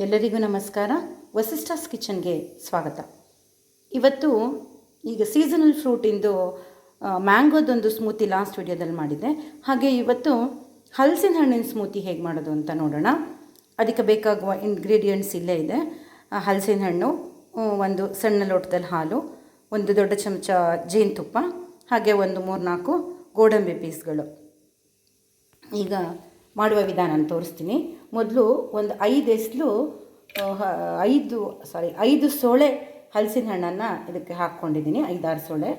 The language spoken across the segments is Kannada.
ಎಲ್ಲರಿಗೂ ನಮಸ್ಕಾರ. ವಸಿಷ್ಠಾಸ್ ಕಿಚನ್ಗೆ ಸ್ವಾಗತ. ಇವತ್ತು ಈಗ ಸೀಸನಲ್ ಫ್ರೂಟಿಂದು ಮ್ಯಾಂಗೋದೊಂದು ಸ್ಮೂತಿ ಲಾಸ್ಟ್ ವಿಡಿಯೋದಲ್ಲಿ ಮಾಡಿದ್ದೆ. ಹಾಗೆ ಇವತ್ತು ಹಲಸಿನ ಹಣ್ಣಿನ ಸ್ಮೂತಿ ಹೇಗೆ ಮಾಡೋದು ಅಂತ ನೋಡೋಣ. ಅದಕ್ಕೆ ಬೇಕಾಗುವ ಇಂಗ್ರೀಡಿಯೆಂಟ್ಸ್ ಇಲ್ಲೇ ಇದೆ. ಹಲಸಿನ ಹಣ್ಣು, ಒಂದು ಸಣ್ಣ ಲೋಟದಲ್ಲಿ ಹಾಲು, ಒಂದು ದೊಡ್ಡ ಚಮಚ ಜೇನುತುಪ್ಪ, ಹಾಗೆ ಒಂದು 3-4 ಗೋಡಂಬಿ ಪೀಸ್ಗಳು. ಈಗ ಮಾಡುವ ವಿಧಾನ ತೋರಿಸ್ತೀನಿ. ಮೊದಲು ಒಂದು 5 ಸೋಳೆ ಹಲಸಿನ ಹಣ್ಣನ್ನು ಇದಕ್ಕೆ ಹಾಕ್ಕೊಂಡಿದ್ದೀನಿ, 5-6 ಸೋಳೆ.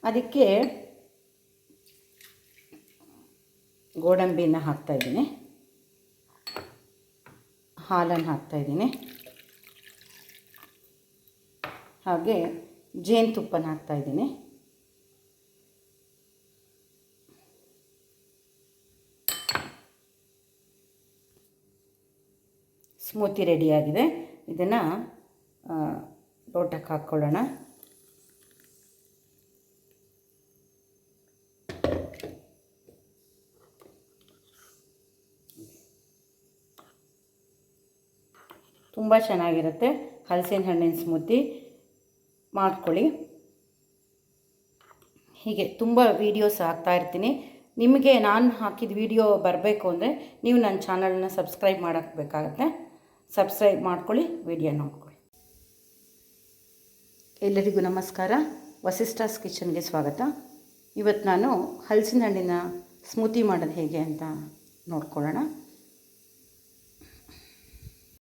ಅದಕ್ಕೆ ಗೋಡಂಬಿನ ಹಾಕ್ತಾಯಿದ್ದೀನಿ, ಹಾಲನ್ನು ಹಾಕ್ತಾಯಿದ್ದೀನಿ, ಹಾಗೆ ಜೇನುತುಪ್ಪನ ಹಾಕ್ತಾಯಿದ್ದೀನಿ. ಸ್ಮೂತಿ ರೆಡಿಯಾಗಿದೆ. ಇದನ್ನು ಲೋಟಕ್ಕೆ ಹಾಕ್ಕೊಳ್ಳೋಣ. ತುಂಬ ಚೆನ್ನಾಗಿರುತ್ತೆ ಹಲಸಿನ ಹಣ್ಣಿನ ಸ್ಮೂತಿ, ಮಾಡ್ಕೊಳ್ಳಿ. ಹೀಗೆ ತುಂಬ ವೀಡಿಯೋಸ್ ಹಾಕ್ತಾಯಿರ್ತೀನಿ. ನಿಮಗೆ ನಾನು ಹಾಕಿದ ವಿಡಿಯೋ ಬರಬೇಕು ಅಂದರೆ ನೀವು ನನ್ನ ಚಾನಲನ್ನ ಸಬ್ಸ್ಕ್ರೈಬ್ ಮಾಡಬೇಕಾಗತ್ತೆ. ಸಬ್ಸ್ಕ್ರೈಬ್ ಮಾಡ್ಕೊಳ್ಳಿ, ವಿಡಿಯೋ ನೋಡ್ಕೊಳ್ಳಿ. ಎಲ್ಲರಿಗೂ ನಮಸ್ಕಾರ. ವಸಿಷ್ಠಾಸ್ ಕಿಚನ್ಗೆ ಸ್ವಾಗತ. ಇವತ್ತು ನಾನು ಹಲಸಿನ ಹಣ್ಣಿನ ಸ್ಮೂತಿ ಮಾಡೋದು ಹೇಗೆ ಅಂತ ನೋಡ್ಕೊಳ್ಳೋಣ.